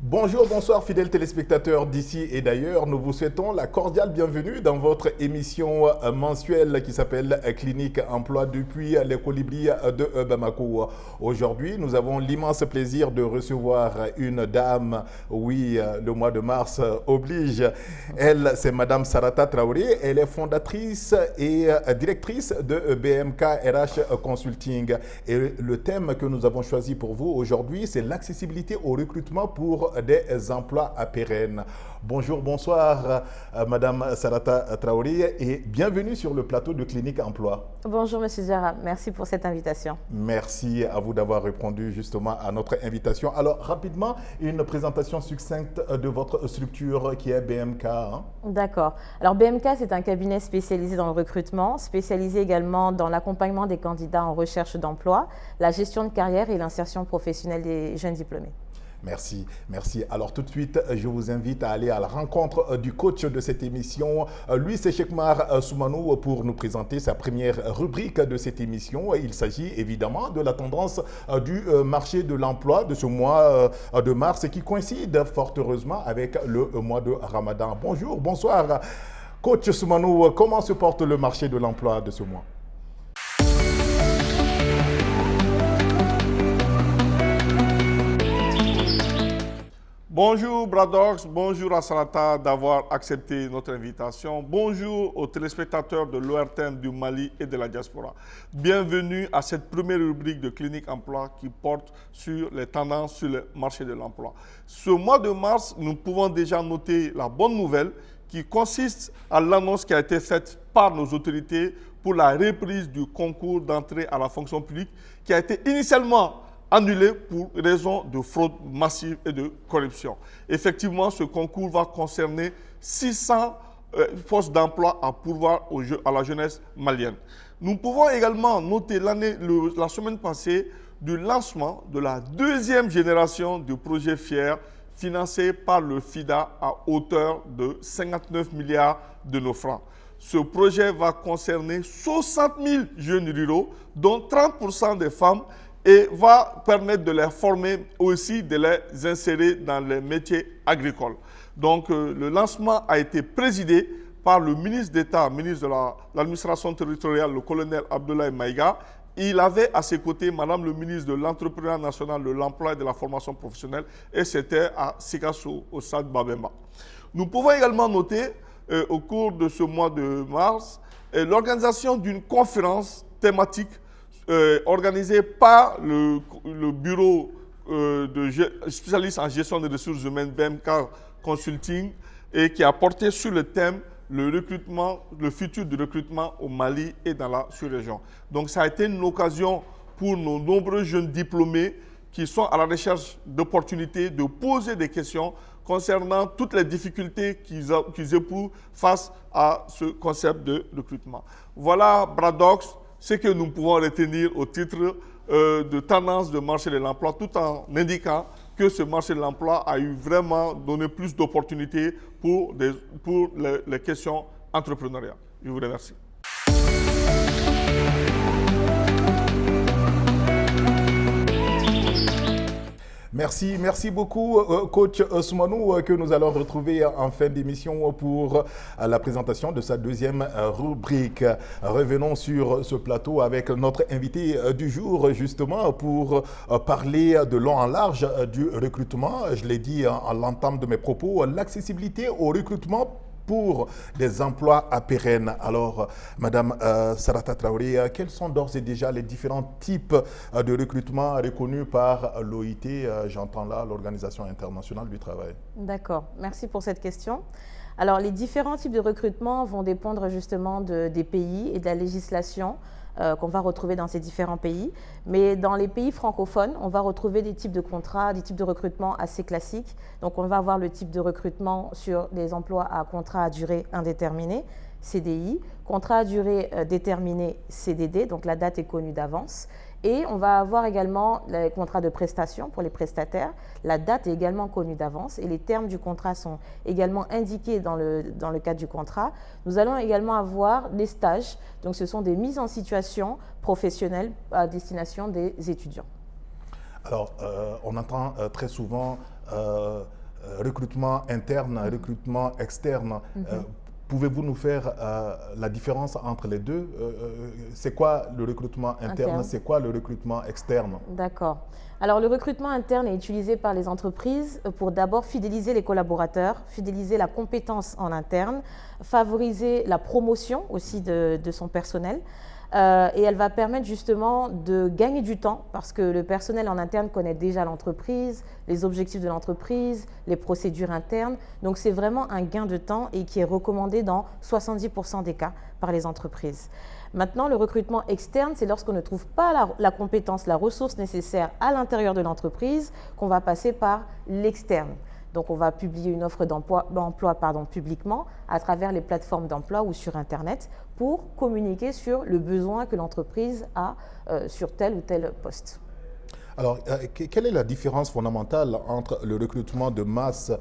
Bonjour, bonsoir fidèles téléspectateurs d'ici et d'ailleurs. Nous vous souhaitons la cordiale bienvenue dans votre émission mensuelle qui s'appelle Clinique Emploi depuis les colibris de Bamako. Aujourd'hui, nous avons l'immense plaisir de recevoir une dame. Oui, le mois de mars oblige. Elle, c'est Madame Sarata Traoré. Elle est fondatrice et directrice de BMK RH Consulting. Et le thème que nous avons choisi pour vous aujourd'hui, c'est l'accessibilité au recrutement pour des emplois à pérennes. Bonjour, bonsoir, Madame Sarata Traoré et bienvenue sur le plateau de Clinique Emploi. Bonjour, Monsieur Zara. Merci pour cette invitation. Merci à vous d'avoir répondu justement à notre invitation. Alors, rapidement, une présentation succincte de votre structure qui est BMK. D'accord. Alors, BMK, c'est un cabinet spécialisé dans le recrutement, spécialisé également dans l'accompagnement des candidats en recherche d'emploi, la gestion de carrière et l'insertion professionnelle des jeunes diplômés. Merci, merci. Alors tout de suite, je vous invite à aller à la rencontre du coach de cette émission. Lui, c'est Chekmar Soumanou pour nous présenter sa première rubrique de cette émission. Il s'agit évidemment de la tendance du marché de l'emploi de ce mois de mars qui coïncide fort heureusement avec le mois de Ramadan. Bonjour, bonsoir. Coach Soumanou, comment se porte le marché de l'emploi de ce mois? Bonjour Bradox, bonjour à Sarata d'avoir accepté notre invitation. Bonjour aux téléspectateurs de l'ORTM du Mali et de la diaspora. Bienvenue à cette première rubrique de Clinique Emploi qui porte sur les tendances sur le marché de l'emploi. Ce mois de mars, nous pouvons déjà noter la bonne nouvelle qui consiste à l'annonce qui a été faite par nos autorités pour la reprise du concours d'entrée à la fonction publique qui a été initialement annulé pour raison de fraude massive et de corruption. Effectivement, ce concours va concerner 600 postes d'emploi à pourvoir à la jeunesse malienne. Nous pouvons également noter la semaine passée du lancement de la deuxième génération du projet FIER financé par le FIDA à hauteur de 59 milliards de nos francs. Ce projet va concerner 60 000 jeunes ruraux, dont 30% des femmes, et va permettre de les former aussi, de les insérer dans les métiers agricoles. Donc, le lancement a été présidé par le ministre d'État, ministre de l'administration territoriale, le colonel Abdoulaye Maïga. Il avait à ses côtés Madame le ministre de l'Entrepreneuriat national, de l'Emploi et de la formation professionnelle, et c'était à Sikasso, au stade Babemba. Nous pouvons également noter, au cours de ce mois de mars, l'organisation d'une conférence thématique organisé par le bureau de spécialiste en gestion des ressources humaines BMK Consulting et qui a porté sur le thème le recrutement, le futur du recrutement au Mali et dans la sous-région. Donc ça a été une occasion pour nos nombreux jeunes diplômés qui sont à la recherche d'opportunités de poser des questions concernant toutes les difficultés qu'ils éprouvent face à ce concept de recrutement. Voilà, Bradox, ce que nous pouvons retenir au titre de tendance de marché de l'emploi, tout en indiquant que ce marché de l'emploi a eu vraiment donné plus d'opportunités pour les questions entrepreneuriales. Je vous remercie. Merci beaucoup, coach Soumanou, que nous allons retrouver en fin d'émission pour la présentation de sa deuxième rubrique. Revenons sur ce plateau avec notre invité du jour, justement, pour parler de long en large du recrutement. Je l'ai dit en l'entame de mes propos, l'accessibilité au recrutement pour des emplois à pérennes. Alors, Madame Sarata Traoré, quels sont d'ores et déjà les différents types de recrutement reconnus par l'OIT, j'entends là l'Organisation internationale du travail? D'accord, merci pour cette question. Alors, les différents types de recrutement vont dépendre justement des pays et de la législation qu'on va retrouver dans ces différents pays. Mais dans les pays francophones, on va retrouver des types de contrats, des types de recrutement assez classiques. Donc, on va avoir le type de recrutement sur des emplois à contrat à durée indéterminée, CDI, contrat à durée déterminée, CDD, donc la date est connue d'avance. Et on va avoir également les contrats de prestation pour les prestataires. La date est également connue d'avance et les termes du contrat sont également indiqués dans le cadre du contrat. Nous allons également avoir les stages. Donc, ce sont des mises en situation professionnelles à destination des étudiants. Alors, on entend très souvent recrutement interne, recrutement externe. Pouvez-vous nous faire la différence entre les deux? C'est quoi le recrutement interne? C'est quoi le recrutement externe? D'accord. Alors, le recrutement interne est utilisé par les entreprises pour d'abord fidéliser les collaborateurs, fidéliser la compétence en interne, favoriser la promotion aussi de son personnel. Et elle va permettre justement de gagner du temps parce que le personnel en interne connaît déjà l'entreprise, les objectifs de l'entreprise, les procédures internes. Donc, c'est vraiment un gain de temps et qui est recommandé dans 70% des cas par les entreprises. Maintenant, le recrutement externe, c'est lorsqu'on ne trouve pas la compétence, la ressource nécessaire à l'intérieur de l'entreprise qu'on va passer par l'externe. Donc, on va publier une offre d'emploi publiquement à travers les plateformes d'emploi ou sur Internet pour communiquer sur le besoin que l'entreprise a sur tel ou tel poste. Alors, quelle est la différence fondamentale entre le recrutement de masse,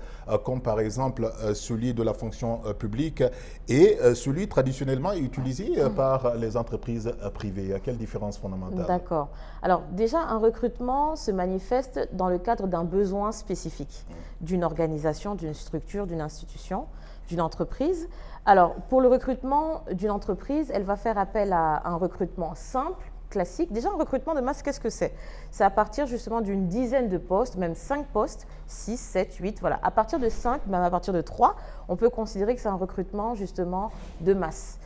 comme par exemple celui de la fonction publique, et celui traditionnellement utilisé par les entreprises privées? Quelle différence fondamentale? D'accord. Alors, déjà, un recrutement se manifeste dans le cadre d'un besoin spécifique d'une organisation, d'une structure, d'une institution, d'une entreprise. Alors, pour le recrutement d'une entreprise, elle va faire appel à un recrutement simple, classique. Déjà, un recrutement de masse, qu'est-ce que c'est? C'est à partir justement d'une dizaine de postes, même 5 postes, 6, 7, 8, voilà. À partir de 5, même à partir de 3, on peut considérer que c'est un recrutement justement de masse.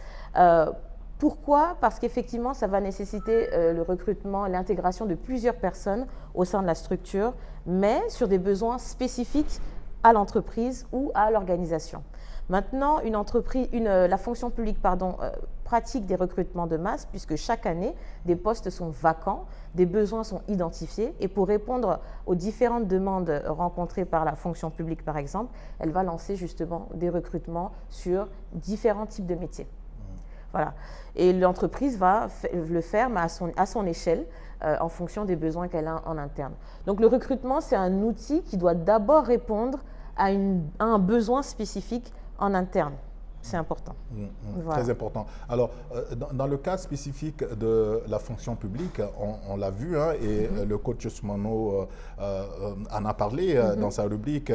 Pourquoi? Parce qu'effectivement, ça va nécessiter le recrutement, l'intégration de plusieurs personnes au sein de la structure, mais sur des besoins spécifiques à l'entreprise ou à l'organisation. Maintenant, la fonction publique pratique des recrutements de masse puisque chaque année, des postes sont vacants, des besoins sont identifiés et pour répondre aux différentes demandes rencontrées par la fonction publique, par exemple, elle va lancer justement des recrutements sur différents types de métiers. Voilà. Et l'entreprise va le faire mais à son échelle en fonction des besoins qu'elle a en interne. Donc le recrutement, c'est un outil qui doit d'abord répondre à un besoin spécifique en interne. C'est important. Voilà. Très important. Alors, dans le cas spécifique de la fonction publique, on l'a vu, hein, et le coach Soumano en a parlé dans sa rubrique,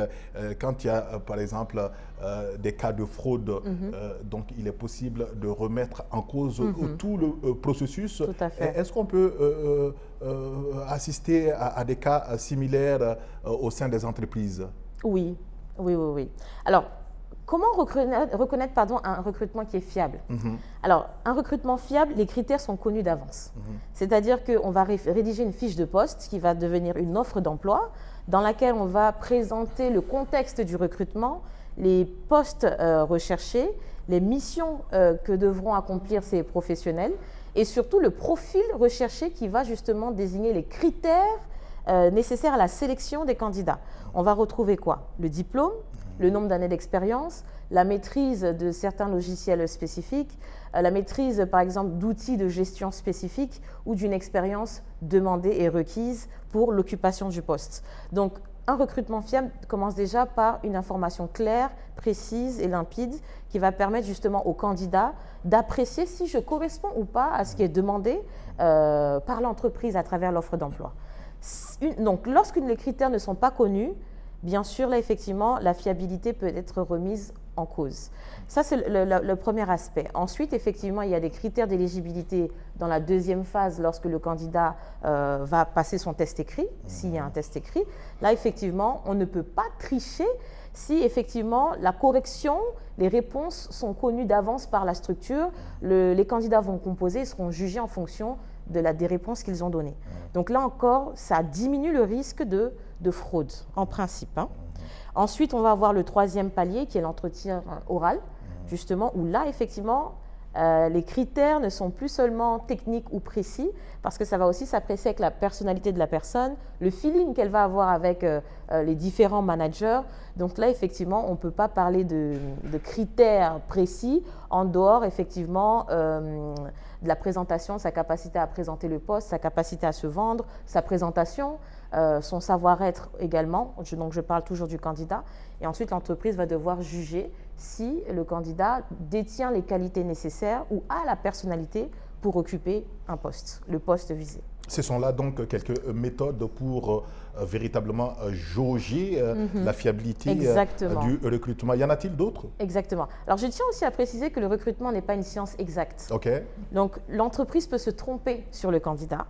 quand il y a, par exemple, des cas de fraude, donc il est possible de remettre en cause tout le processus. Tout à fait. Est-ce qu'on peut assister à des cas similaires au sein des entreprises? Oui. Alors, comment reconnaître un recrutement qui est fiable? Alors, un recrutement fiable, les critères sont connus d'avance. C'est-à-dire qu'on va rédiger une fiche de poste qui va devenir une offre d'emploi dans laquelle on va présenter le contexte du recrutement, les postes recherchés, les missions que devront accomplir ces professionnels et surtout le profil recherché qui va justement désigner les critères nécessaires à la sélection des candidats. On va retrouver quoi? Le diplôme, le nombre d'années d'expérience, la maîtrise de certains logiciels spécifiques, la maîtrise par exemple d'outils de gestion spécifiques ou d'une expérience demandée et requise pour l'occupation du poste. Donc un recrutement fiable commence déjà par une information claire, précise et limpide qui va permettre justement aux candidats d'apprécier si je corresponds ou pas à ce qui est demandé par l'entreprise à travers l'offre d'emploi. Donc lorsque les critères ne sont pas connus, bien sûr, là, effectivement, la fiabilité peut être remise en cause. Ça, c'est le premier aspect. Ensuite, effectivement, il y a des critères d'éligibilité dans la deuxième phase lorsque le candidat va passer son test écrit, s'il y a un test écrit. Là, effectivement, on ne peut pas tricher si, effectivement, la correction, les réponses sont connues d'avance par la structure. Les candidats vont composer et seront jugés en fonction des réponses qu'ils ont données. Donc là encore, ça diminue le risque de fraude, en principe. Ensuite, on va avoir le troisième palier qui est l'entretien oral, justement, où là, effectivement, les critères ne sont plus seulement techniques ou précis, parce que ça va aussi s'apprécier avec la personnalité de la personne, le feeling qu'elle va avoir avec les différents managers. Donc là, effectivement, on ne peut pas parler de critères précis en dehors, effectivement, de la présentation, sa capacité à présenter le poste, sa capacité à se vendre, sa présentation, son savoir-être également. Donc, je parle toujours du candidat. Et ensuite, l'entreprise va devoir juger si le candidat détient les qualités nécessaires ou a la personnalité pour occuper un poste, le poste visé. Ce sont là donc quelques méthodes pour véritablement jauger la fiabilité du recrutement. Y en a-t-il d'autres? Exactement. Alors, je tiens aussi à préciser que le recrutement n'est pas une science exacte. Okay. Donc, l'entreprise peut se tromper sur le candidat,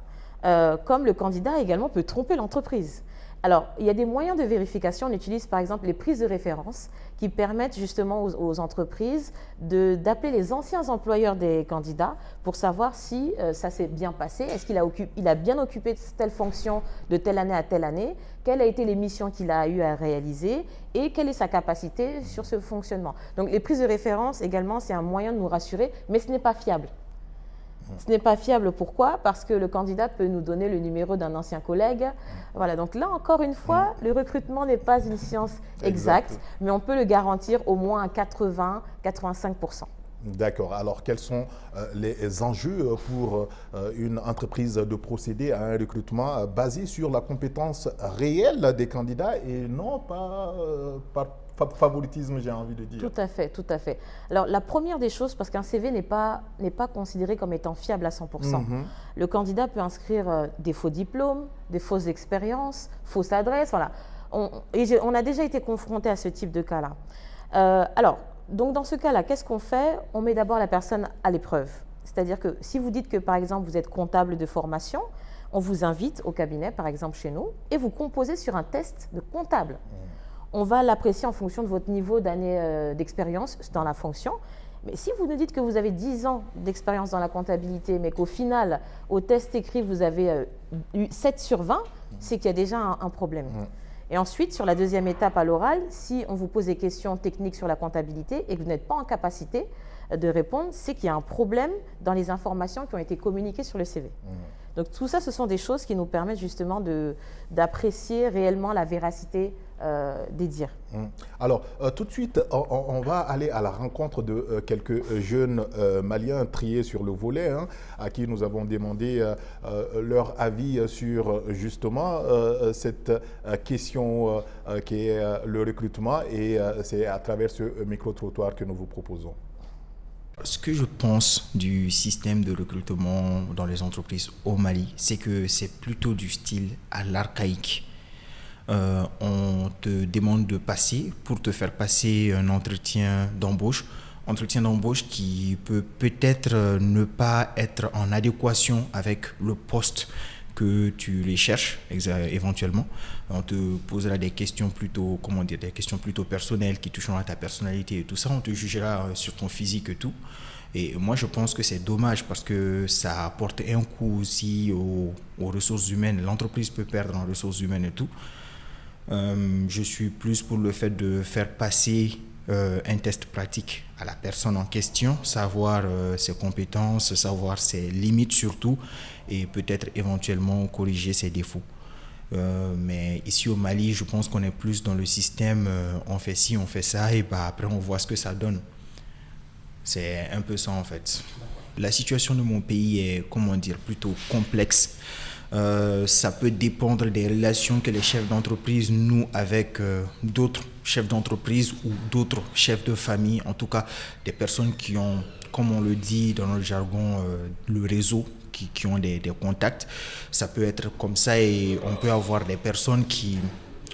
comme le candidat également peut tromper l'entreprise. Alors, il y a des moyens de vérification. On utilise par exemple les prises de référence qui permettent justement aux entreprises d'appeler les anciens employeurs des candidats pour savoir si ça s'est bien passé, est-ce qu'il a bien occupé telle fonction de telle année à telle année, quelle a été les missions qu'il a eu à réaliser et quelle est sa capacité sur ce fonctionnement. Donc, les prises de référence également, c'est un moyen de nous rassurer, mais ce n'est pas fiable. Ce n'est pas fiable, pourquoi? Parce que le candidat peut nous donner le numéro d'un ancien collègue. Voilà, donc là, encore une fois, le recrutement n'est pas une science exacte, mais on peut le garantir au moins à 80-85%. D'accord. Alors, quels sont les enjeux pour une entreprise de procéder à un recrutement basé sur la compétence réelle des candidats et non pas par favoritisme, j'ai envie de dire? Tout à fait, tout à fait. Alors, la première des choses, parce qu'un CV n'est pas considéré comme étant fiable à 100%. Le candidat peut inscrire des faux diplômes, des fausses expériences, fausses adresses, voilà. On a déjà été confronté à ce type de cas-là. Alors, donc dans ce cas-là, qu'est-ce qu'on fait? On met d'abord la personne à l'épreuve. C'est-à-dire que si vous dites que, par exemple, vous êtes comptable de formation, on vous invite au cabinet, par exemple chez nous, et vous composez sur un test de comptable. On va l'apprécier en fonction de votre niveau d'année d'expérience dans la fonction. Mais si vous nous dites que vous avez 10 ans d'expérience dans la comptabilité, mais qu'au final, au test écrit, vous avez eu 7 sur 20, c'est qu'il y a déjà un problème. Et ensuite, sur la deuxième étape à l'oral, si on vous pose des questions techniques sur la comptabilité et que vous n'êtes pas en capacité de répondre, c'est qu'il y a un problème dans les informations qui ont été communiquées sur le CV. Donc tout ça, ce sont des choses qui nous permettent justement d'apprécier réellement la véracité des dires. Alors, tout de suite, on va aller à la rencontre de quelques jeunes Maliens triés sur le volet, à qui nous avons demandé leur avis sur justement cette question qui est le recrutement, et c'est à travers ce micro-trottoir que nous vous proposons. Ce que je pense du système de recrutement dans les entreprises au Mali, c'est que c'est plutôt du style à l'archaïque. On te demande de passer pour te faire passer un entretien d'embauche qui peut peut-être ne pas être en adéquation avec le poste que tu les cherches éventuellement. On te posera des questions plutôt, des questions plutôt personnelles qui toucheront à ta personnalité et tout ça. On te jugera sur ton physique et tout. Et moi, je pense que c'est dommage parce que ça apporte un coup aussi aux ressources humaines. L'entreprise peut perdre en ressources humaines et tout. Je suis plus pour le fait de faire passer un test pratique à la personne en question, savoir ses compétences, savoir ses limites surtout, et peut-être éventuellement corriger ses défauts. Mais ici au Mali, je pense qu'on est plus dans le système, on fait ci, on fait ça, et après on voit ce que ça donne. C'est un peu ça en fait. La situation de mon pays est, plutôt complexe. Ça peut dépendre des relations que les chefs d'entreprise nouent avec d'autres chefs d'entreprise ou d'autres chefs de famille, en tout cas des personnes qui ont, comme on le dit dans le jargon, le réseau, qui ont des contacts. Ça peut être comme ça, et on peut avoir des personnes qui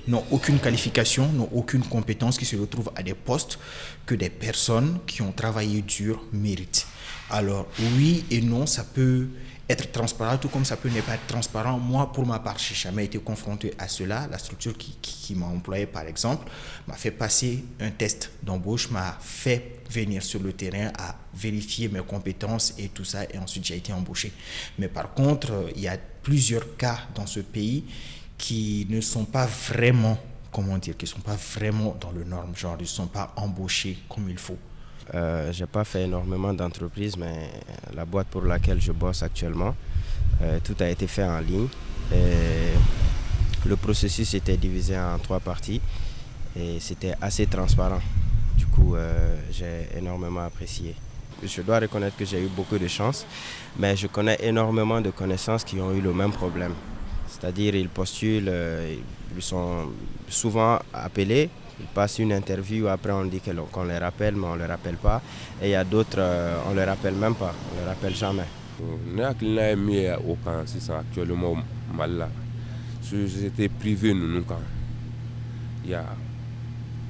n'ont aucune qualification, n'ont aucune compétence, qui se retrouvent à des postes que des personnes qui ont travaillé dur méritent. Alors oui et non, ça peut être transparent, tout comme ça peut ne pas être transparent. Moi, pour ma part, je n'ai jamais été confronté à cela. La structure qui m'a employé, par exemple, m'a fait passer un test d'embauche, m'a fait venir sur le terrain à vérifier mes compétences et tout ça, et ensuite j'ai été embauché. Mais par contre, il y a plusieurs cas dans ce pays qui ne sont pas vraiment, qui sont pas vraiment dans le norme, genre ils ne sont pas embauchés comme il faut. Je n'ai pas fait énormément d'entreprises, mais la boîte pour laquelle je bosse actuellement, tout a été fait en ligne. Et le processus était divisé en 3 parties et c'était assez transparent. Du coup, j'ai énormément apprécié. Je dois reconnaître que j'ai eu beaucoup de chance, mais je connais énormément de connaissances qui ont eu le même problème. C'est-à-dire, ils postulent, ils sont souvent appelés. Ils passent une interview, après on dit qu'on les rappelle, mais on ne les rappelle pas. Et il y a d'autres, on ne les rappelle même pas, on ne les rappelle jamais. Ne hakilina ye min ye o kan sisan actuellement Mali la société privée ninnu kan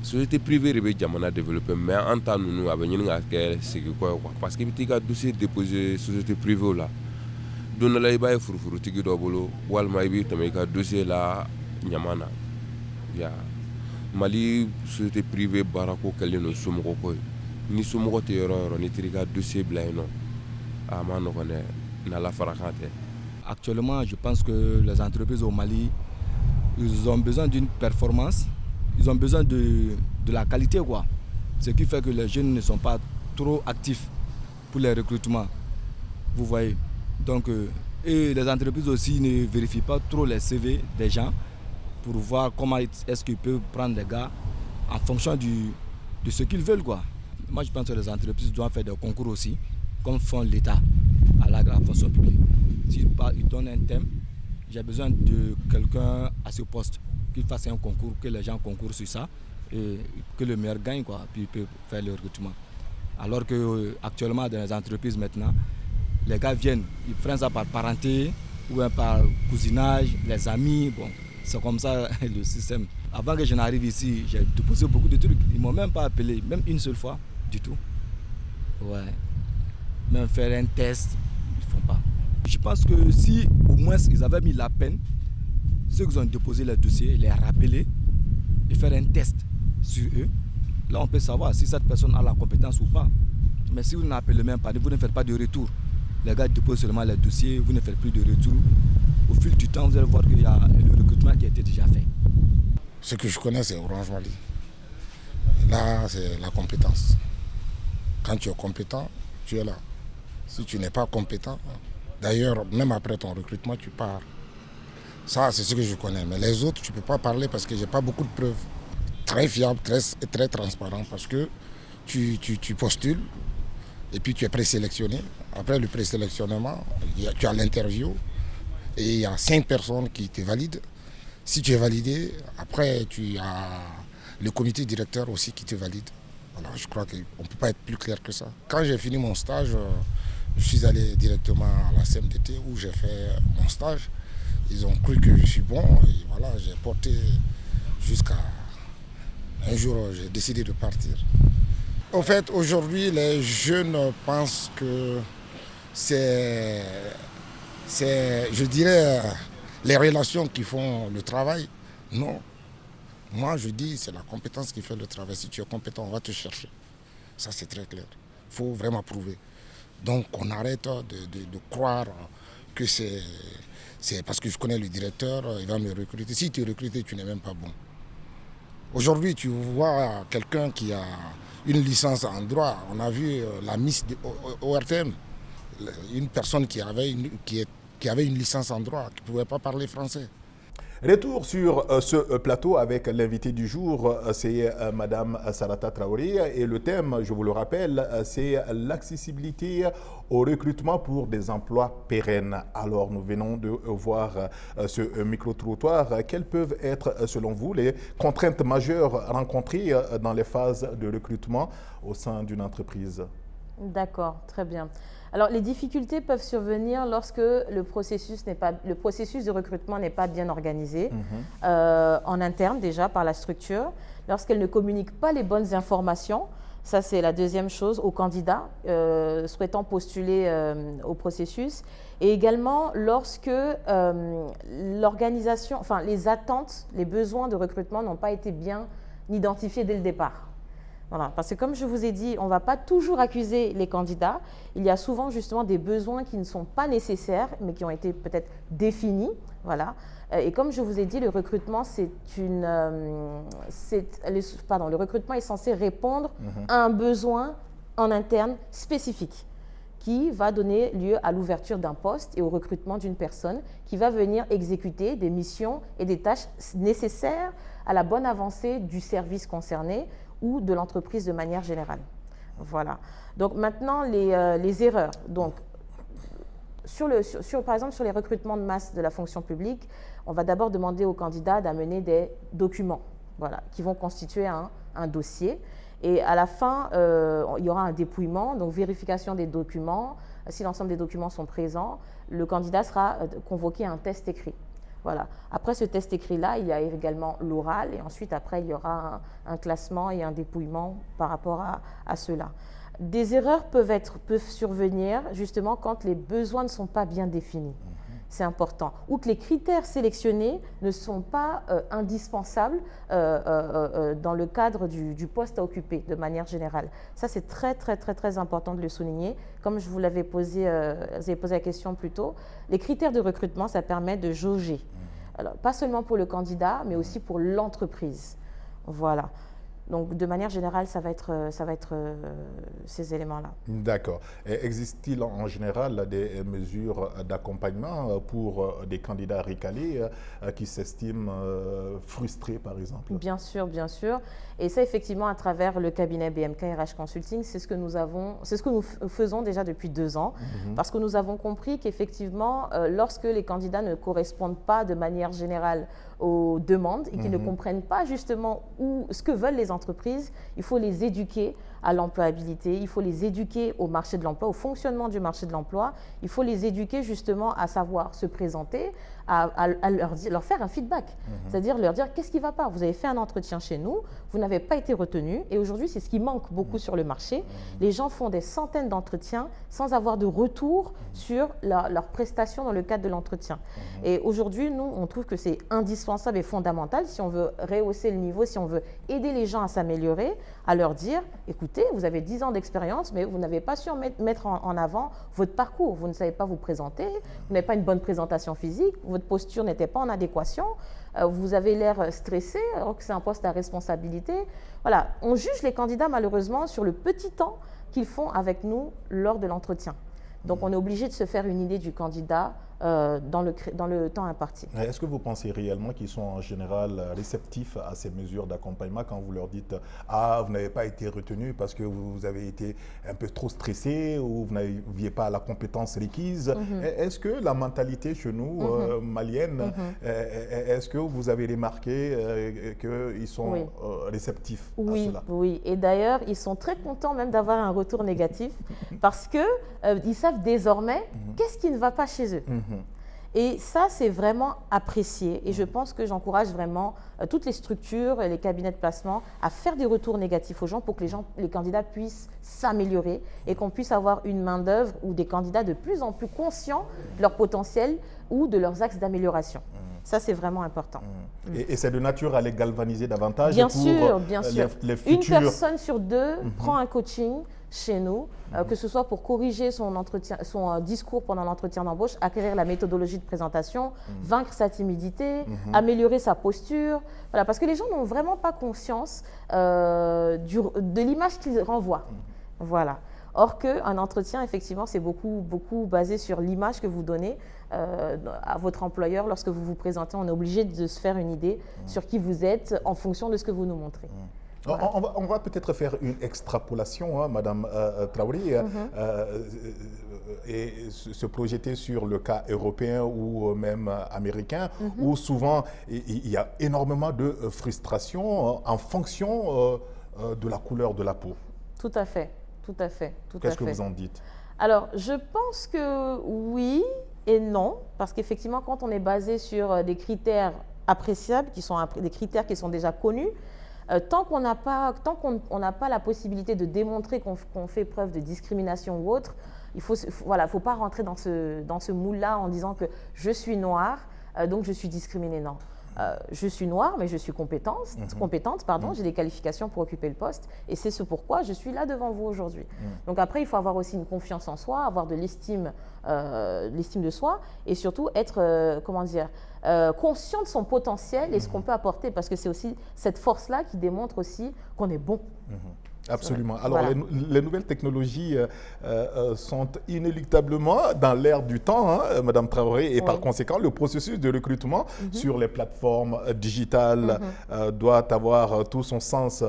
société privée de bɛ jamana développer mais an ta ninnu a bɛ ɲini ka kɛ segin kɔ ye quoi parce que i bɛ t'i ka dossier déposer société privée la don dɔ la i b'a ye furufurutigi dɔ bolo walima i b'i tɛmɛ i ka dossier la ɲama na Mali société privée baarako kɛlen don somɔgɔ ko ye ni somɔgɔ tɛ yɔrɔ o yɔrɔ n'i taara i ka dossier bila yen nɔ a ma nɔgɔn dɛ n'Ala fara kan tɛ. Actuellement, je pense que les entreprises au Mali, ils ont besoin d'une performance, ils ont besoin de la qualité, quoi. Ce qui fait que les jeunes ne sont pas trop actifs pour les recrutements. Vous voyez. Donc, et les entreprises aussi ne vérifient pas trop les CV des gens pour voir comment est-ce qu'ils peuvent prendre les gars en fonction de ce qu'ils veulent, quoi. Moi, je pense que les entreprises doivent faire des concours aussi, comme font l'État à la fonction publique. S'ils donnent un thème, j'ai besoin de quelqu'un à ce poste, qu'il fasse un concours, que les gens concourent sur ça, et que le meilleur gagne, quoi, puis il peut faire le recrutement. Alors qu'actuellement, dans les entreprises maintenant, les gars viennent, ils prennent ça par parenté, ou par cousinage, les amis, bon, c'est comme ça le système. Avant que je n'arrive ici, j'ai déposé beaucoup de trucs, ils ne m'ont même pas appelé, même une seule fois, du tout. Ouais. Même faire un test, ils ne font pas. Je pense que si au moins ils avaient mis la peine, ceux qui ont déposé les dossiers, les rappeler et faire un test sur eux, là on peut savoir si cette personne a la compétence ou pas. Mais si vous n'appelez même pas, vous ne faites pas de retour. Les gars déposent seulement les dossiers, vous ne faites plus de retour. Au fil du temps, vous allez voir qu'il y a le recrutement qui a été déjà fait. Ce que je connais, c'est Orange Mali. Là, c'est la compétence. Quand tu es compétent, tu es là. Si tu n'es pas compétent, d'ailleurs, même après ton recrutement, tu pars. Ça, c'est ce que je connais. Mais les autres, tu ne peux pas parler parce que je n'ai pas beaucoup de preuves. Très fiable, très transparent parce que tu postules et puis tu es présélectionné. Après le présélectionnement, tu as l'interview et il y a 5 personnes qui te valident. Si tu es validé, après tu as le comité directeur aussi qui te valide. Voilà, je crois qu'on ne peut pas être plus clair que ça. Quand j'ai fini mon stage, je suis allé directement à la CMDT où j'ai fait mon stage. Ils ont cru que je suis bon et voilà, j'ai porté jusqu'à un jour, j'ai décidé de partir. En fait, aujourd'hui, les jeunes pensent que c'est, je dirais, les relations qui font le travail. Non. Moi, je dis, c'est la compétence qui fait le travail. Si tu es compétent, on va te chercher. Ça, c'est très clair. Il faut vraiment prouver. Donc, on arrête de croire que c'est parce que je connais le directeur, il va me recruter. Si tu es recruté, tu n'es même pas bon. Aujourd'hui, tu vois quelqu'un qui a une licence en droit. On a vu la Miss ORTM, une personne qui avait une licence en droit, qui ne pouvait pas parler français. Retour sur ce plateau avec l'invité du jour, c'est Madame Sarata Traoré et le thème, je vous le rappelle, c'est l'accessibilité au recrutement pour des emplois pérennes. Alors nous venons de voir ce micro-trottoir. Quelles peuvent être selon vous les contraintes majeures rencontrées dans les phases de recrutement au sein d'une entreprise? D'accord, très bien. Alors, les difficultés peuvent survenir lorsque le processus de recrutement n'est pas bien organisé, en interne déjà par la structure, lorsqu'elle ne communique pas les bonnes informations. Ça, c'est la deuxième chose aux candidats souhaitant postuler au processus. Et également lorsque l'organisation, enfin les attentes, les besoins de recrutement n'ont pas été bien identifiés dès le départ. Voilà, parce que comme je vous ai dit, on ne va pas toujours accuser les candidats. Il y a souvent justement des besoins qui ne sont pas nécessaires, mais qui ont été peut-être définis. Voilà. Et comme je vous ai dit, le recrutement, le recrutement est censé répondre à un besoin en interne spécifique qui va donner lieu à l'ouverture d'un poste et au recrutement d'une personne qui va venir exécuter des missions et des tâches nécessaires à la bonne avancée du service concerné ou de l'entreprise de manière générale. Voilà. Donc maintenant, les erreurs. Donc, par exemple, sur les recrutements de masse de la fonction publique, on va d'abord demander aux candidats d'amener des documents, voilà, qui vont constituer un dossier. Et à la fin, il y aura un dépouillement, donc vérification des documents, si l'ensemble des documents sont présents, le candidat sera convoqué à un test écrit. Voilà. Après ce test écrit-là, il y a également l'oral et ensuite, après, il y aura un classement et un dépouillement par rapport à cela. Des erreurs peuvent survenir justement quand les besoins ne sont pas bien définis. C'est important. Ou que les critères sélectionnés ne sont pas indispensables dans le cadre du poste à occuper de manière générale. Ça, c'est très important de le souligner. Comme je vous l'avais posé la question plus tôt, les critères de recrutement, ça permet de jauger. Alors, pas seulement pour le candidat, mais aussi pour l'entreprise. Voilà. Donc, de manière générale, ça va être ces éléments-là. D'accord. Existe-t-il en général des mesures d'accompagnement pour des candidats recalés qui s'estiment frustrés, par exemple? Bien sûr, bien sûr. Et ça, effectivement, à travers le cabinet BMK RH Consulting, c'est ce que nous faisons déjà depuis 2 ans, parce que nous avons compris qu'effectivement, lorsque les candidats ne correspondent pas de manière générale aux demandes et qu'ils ne comprennent pas justement ce que veulent les entreprises, il faut les éduquer à l'employabilité, il faut les éduquer au marché de l'emploi, au fonctionnement du marché de l'emploi, il faut les éduquer justement à savoir se présenter, à leur faire un feedback, c'est-à-dire leur dire qu'est-ce qui ne va pas, vous avez fait un entretien chez nous, vous n'avez pas été retenu et aujourd'hui c'est ce qui manque beaucoup sur le marché, les gens font des centaines d'entretiens sans avoir de retour sur leurs prestations dans le cadre de l'entretien. Et aujourd'hui, nous, on trouve que c'est indispensable et fondamental si on veut rehausser le niveau, si on veut aider les gens à s'améliorer, à leur dire, écoutez, vous avez 10 ans d'expérience, mais vous n'avez pas su mettre en avant votre parcours. Vous ne savez pas vous présenter, vous n'avez pas une bonne présentation physique, votre posture n'était pas en adéquation, vous avez l'air stressé alors que c'est un poste à responsabilité. Voilà, on juge les candidats malheureusement sur le petit temps qu'ils font avec nous lors de l'entretien. Donc on est obligé de se faire une idée du candidat dans le temps imparti. Est-ce que vous pensez réellement qu'ils sont en général réceptifs à ces mesures d'accompagnement quand vous leur dites « Ah, vous n'avez pas été retenu parce que vous avez été un peu trop stressé ou vous n'aviez pas la compétence requise ». Est-ce que la mentalité chez nous, malienne, est-ce que vous avez remarqué qu'ils sont réceptifs à cela? Oui, et d'ailleurs, ils sont très contents même d'avoir un retour négatif parce qu'ils savent désormais qu'est-ce qui ne va pas chez eux. Et ça, c'est vraiment apprécié. Et je pense que j'encourage vraiment toutes les structures, les cabinets de placement à faire des retours négatifs aux gens pour que les candidats puissent s'améliorer et qu'on puisse avoir une main-d'œuvre ou des candidats de plus en plus conscients de leur potentiel ou de leurs axes d'amélioration. Ça, c'est vraiment important. Et c'est de nature à les galvaniser davantage bien pour sûr, bien sûr. Les futurs... Une personne sur 2 prend un coaching chez nous, que ce soit pour corriger son discours pendant l'entretien d'embauche, acquérir la méthodologie de présentation, vaincre sa timidité, améliorer sa posture. Voilà, parce que les gens n'ont vraiment pas conscience de l'image qu'ils renvoient. Voilà. Or qu'un entretien, effectivement, c'est beaucoup basé sur l'image que vous donnez à votre employeur lorsque vous vous présentez. On est obligé de se faire une idée sur qui vous êtes en fonction de ce que vous nous montrez. Voilà. On va peut-être faire une extrapolation, hein, Madame Traoré, et se projeter sur le cas européen ou même américain, où souvent il y a énormément de frustration en fonction de la couleur de la peau. Tout à fait, tout à fait. Qu'est-ce que vous en dites? Alors, je pense que oui et non, parce qu'effectivement, quand on est basé sur des critères appréciables, qui sont des critères qui sont déjà connus, tant qu'on n'a pas la possibilité de démontrer qu'on fait preuve de discrimination ou autre, il faut pas rentrer dans ce moule-là en disant que je suis noire, donc je suis discriminée. Non. Je suis noire, mais je suis compétente, j'ai des qualifications pour occuper le poste, et c'est ce pourquoi je suis là devant vous aujourd'hui. Donc après, il faut avoir aussi une confiance en soi, avoir de l'estime de soi, et surtout être, conscient de son potentiel et ce qu'on peut apporter, parce que c'est aussi cette force-là qui démontre aussi qu'on est bon. Absolument. Alors, voilà. les nouvelles technologies sont inéluctablement dans l'air du temps, hein, Madame Traoré, et par conséquent, le processus de recrutement sur les plateformes digitales doit avoir tout son sens.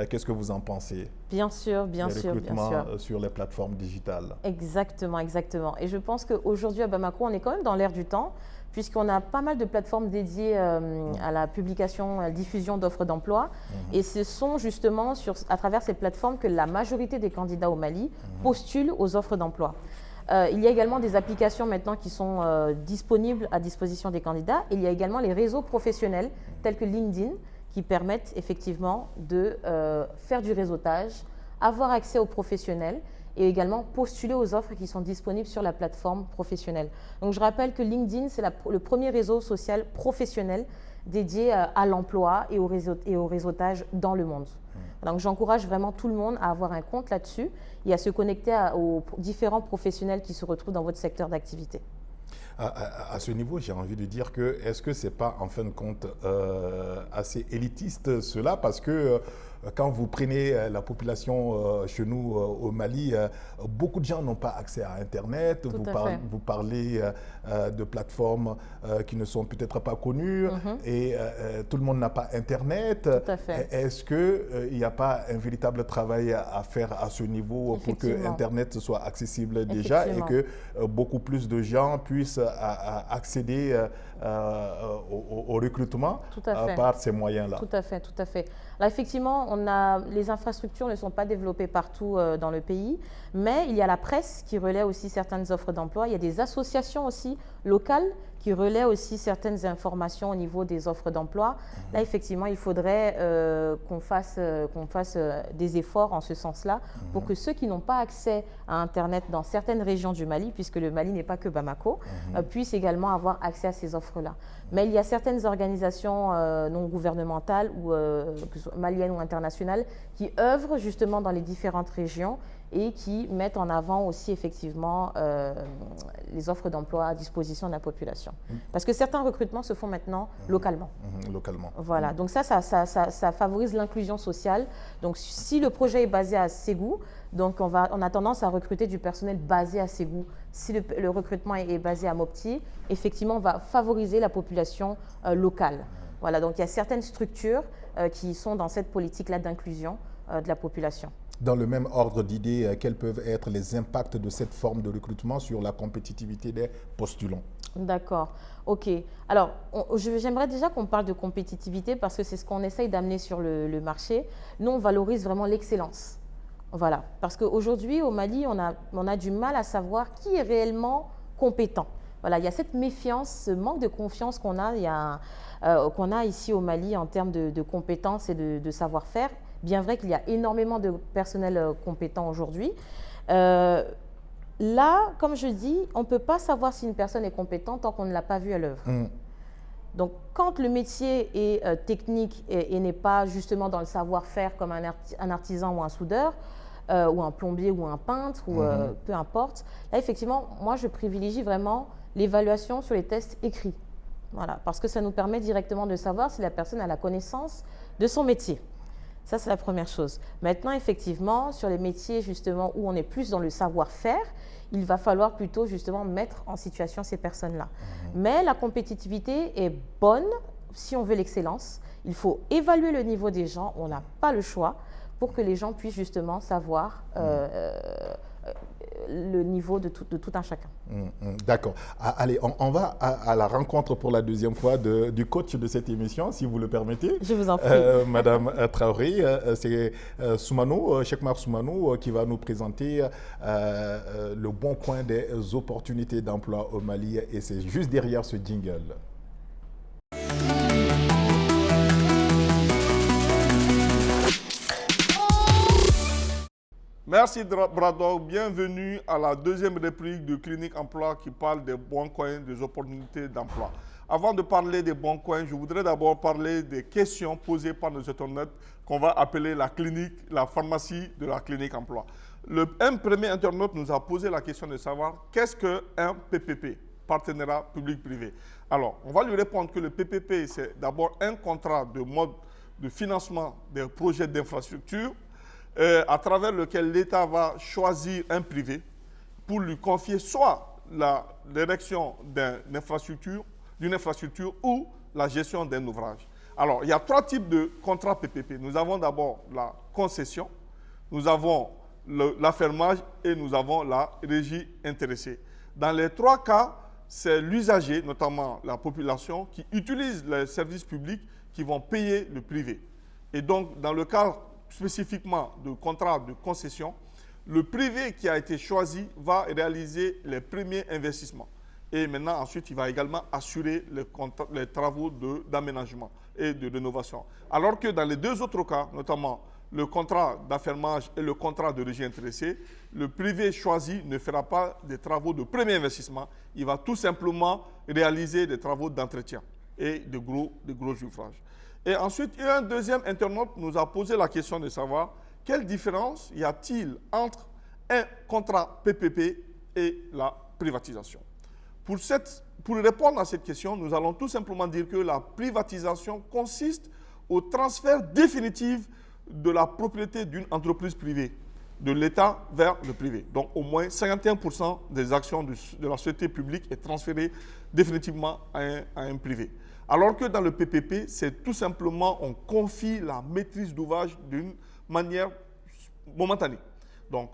Qu'est-ce que vous en pensez? Bien sûr, bien sûr. Le recrutement sur les plateformes digitales. Exactement, exactement. Et je pense qu'aujourd'hui, à Bamako, on est quand même dans l'air du temps, puisqu'on a pas mal de plateformes dédiées à la publication, à la diffusion d'offres d'emploi. Et ce sont justement à travers ces plateformes que la majorité des candidats au Mali postulent aux offres d'emploi. Il y a également des applications maintenant qui sont disponibles à disposition des candidats. Il y a également les réseaux professionnels tels que LinkedIn qui permettent effectivement de faire du réseautage, avoir accès aux professionnels et également postuler aux offres qui sont disponibles sur la plateforme professionnelle. Donc je rappelle que LinkedIn, c'est le premier réseau social professionnel dédié à l'emploi et au réseautage dans le monde. Donc j'encourage vraiment tout le monde à avoir un compte là-dessus et à se connecter aux différents professionnels qui se retrouvent dans votre secteur d'activité. À ce niveau, j'ai envie de dire que est-ce que ce n'est pas en fin de compte assez élitiste cela, parce que quand vous prenez la population chez nous au Mali, beaucoup de gens n'ont pas accès à Internet. Vous parlez de plateformes qui ne sont peut-être pas connues et tout le monde n'a pas Internet. Tout à fait. Est-ce qu'il n'y a pas un véritable travail à faire à ce niveau pour que Internet soit accessible déjà et que beaucoup plus de gens puissent accéder au recrutement par ces moyens-là? Tout à fait, tout à fait. Là, effectivement, les infrastructures ne sont pas développées partout dans le pays, mais il y a la presse qui relaie aussi certaines offres d'emploi. Il y a des associations aussi locales qui relaient aussi certaines informations au niveau des offres d'emploi. Là, effectivement, il faudrait qu'on fasse des efforts en ce sens-là pour que ceux qui n'ont pas accès à Internet dans certaines régions du Mali, puisque le Mali n'est pas que Bamako, puissent également avoir accès à ces offres-là. Mais il y a certaines organisations non gouvernementales, ou maliennes ou internationales, qui œuvrent justement dans les différentes régions et qui mettent en avant aussi effectivement les offres d'emploi à disposition de la population. Parce que certains recrutements se font maintenant localement. Localement. Voilà, donc ça favorise l'inclusion sociale. Donc si le projet est basé à Ségou, donc on a tendance à recruter du personnel basé à Ségou. Si le recrutement est basé à Mopti, effectivement, on va favoriser la population locale. Voilà, donc il y a certaines structures qui sont dans cette politique-là d'inclusion de la population. Dans le même ordre d'idées, quels peuvent être les impacts de cette forme de recrutement sur la compétitivité des postulants? D'accord, ok. Alors, j'aimerais déjà qu'on parle de compétitivité parce que c'est ce qu'on essaye d'amener sur le marché. Nous, on valorise vraiment l'excellence. Voilà, parce qu'aujourd'hui, au Mali, on a du mal à savoir qui est réellement compétent. Voilà, il y a cette méfiance, ce manque de confiance qu'on a ici au Mali en termes de compétences et de savoir-faire. Bien vrai qu'il y a énormément de personnel compétent aujourd'hui. Là, comme je dis, on ne peut pas savoir si une personne est compétente tant qu'on ne l'a pas vue à l'œuvre. Donc, quand le métier est technique et n'est pas justement dans le savoir-faire comme un artisan ou un soudeur, ou un plombier ou un peintre, ou peu importe, là, effectivement, moi, je privilégie vraiment l'évaluation sur les tests écrits. Voilà, parce que ça nous permet directement de savoir si la personne a la connaissance de son métier. Ça, c'est la première chose. Maintenant, effectivement, sur les métiers justement où on est plus dans le savoir-faire, il va falloir plutôt justement mettre en situation ces personnes-là. Mais la compétitivité est bonne si on veut l'excellence. Il faut évaluer le niveau des gens, on n'a pas le choix, pour que les gens puissent justement savoir le niveau de tout un chacun. D'accord. Allez, on va à la rencontre pour la deuxième fois du coach de cette émission, si vous le permettez. Je vous en prie. Madame Traoré, c'est Soumanou, Chekmar Soumanou, qui va nous présenter le bon coin des opportunités d'emploi au Mali, et c'est juste derrière ce jingle. Merci Brador, bienvenue à la deuxième réplique de Clinique Emploi qui parle des bons coins, des opportunités d'emploi. Avant de parler des bons coins, je voudrais d'abord parler des questions posées par nos internautes qu'on va appeler la clinique, la pharmacie de la Clinique Emploi. Un premier internaute nous a posé la question de savoir qu'est-ce qu'un PPP, partenariat public-privé. Alors, on va lui répondre que le PPP, c'est d'abord un contrat de mode de financement des projets d'infrastructure à travers lequel l'État va choisir un privé pour lui confier soit l'érection d'une infrastructure ou la gestion d'un ouvrage. Alors, il y a trois types de contrats PPP. Nous avons d'abord la concession, nous avons l'affermage et nous avons la régie intéressée. Dans les trois cas, c'est l'usager, notamment la population, qui utilise les services publics qui vont payer le privé. Et donc, dans le cas spécifiquement de contrat de concession, le privé qui a été choisi va réaliser les premiers investissements. Et maintenant, ensuite, il va également assurer les travaux d'aménagement et de rénovation. Alors que dans les deux autres cas, notamment le contrat d'affermage et le contrat de régie intéressée, le privé choisi ne fera pas des travaux de premier investissement. Il va tout simplement réaliser des travaux d'entretien et de gros ouvrages. Et ensuite, un deuxième internaute nous a posé la question de savoir quelle différence y a-t-il entre un contrat PPP et la privatisation. Pour répondre à cette question, nous allons tout simplement dire que la privatisation consiste au transfert définitif de la propriété d'une entreprise privée, de l'État vers le privé. Donc au moins 51% des actions de la société publique est transférée définitivement à un privé. Alors que dans le PPP, c'est tout simplement on confie la maîtrise d'ouvrage d'une manière momentanée. Donc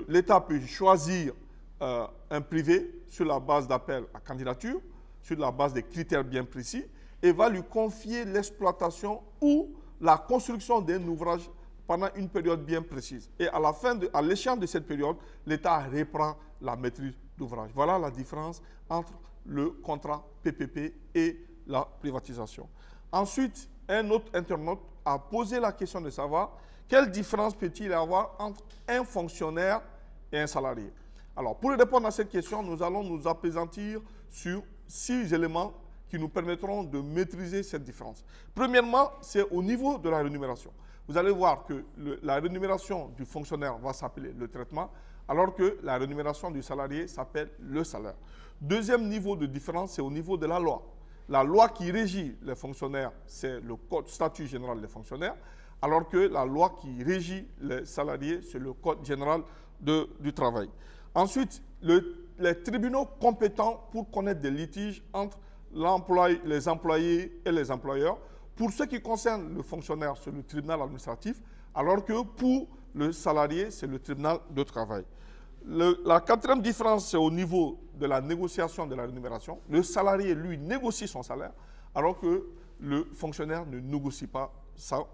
l'État peut choisir un privé sur la base d'appel à candidature, sur la base des critères bien précis, et va lui confier l'exploitation ou la construction d'un ouvrage pendant une période bien précise. Et à l'échéance de cette période, l'État reprend la maîtrise d'ouvrage. Voilà la différence entre le contrat PPP et la privatisation. Ensuite, un autre internaute a posé la question de savoir quelle différence peut-il y avoir entre un fonctionnaire et un salarié. Alors, pour répondre à cette question, nous allons nous appesantir sur 6 éléments qui nous permettront de maîtriser cette différence. Premièrement, c'est au niveau de la rémunération. Vous allez voir que la rémunération du fonctionnaire va s'appeler le traitement, alors que la rémunération du salarié s'appelle le salaire. Deuxième niveau de différence, c'est au niveau de la loi. La loi qui régit les fonctionnaires, c'est le Code statut général des fonctionnaires, alors que la loi qui régit les salariés, c'est le Code général du travail. Ensuite, les tribunaux compétents pour connaître des litiges entre les employés et les employeurs. Pour ce qui concerne le fonctionnaire, c'est le tribunal administratif, alors que pour le salarié, c'est le tribunal de travail. La quatrième différence, c'est au niveau de la négociation de la rémunération. Le salarié, lui, négocie son salaire, alors que le fonctionnaire ne négocie pas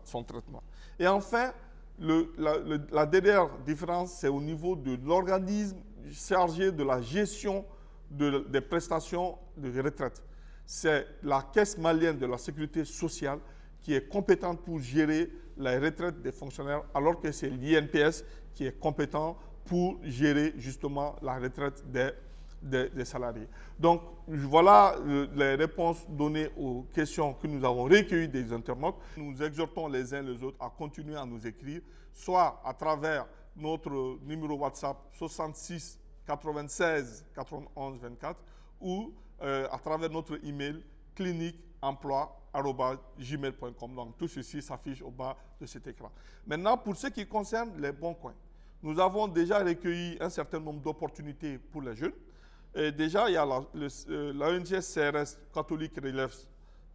son traitement. Et enfin, la dernière différence, c'est au niveau de l'organisme chargé de la gestion des prestations de retraite. C'est la Caisse malienne de la sécurité sociale qui est compétente pour gérer la retraite des fonctionnaires, alors que c'est l'INPS qui est compétent pour gérer justement la retraite des salariés. Donc voilà les réponses données aux questions que nous avons recueillies des internautes. Nous exhortons les uns les autres à continuer à nous écrire, soit à travers notre numéro WhatsApp 66 96 91 24 ou à travers notre email cliniqueemploi@gmail.com. Donc tout ceci s'affiche au bas de cet écran. Maintenant, pour ce qui concerne les bons coins, nous avons déjà recueilli un certain nombre d'opportunités pour les jeunes. Et déjà, il y a l'ONG CRS Catholic Relief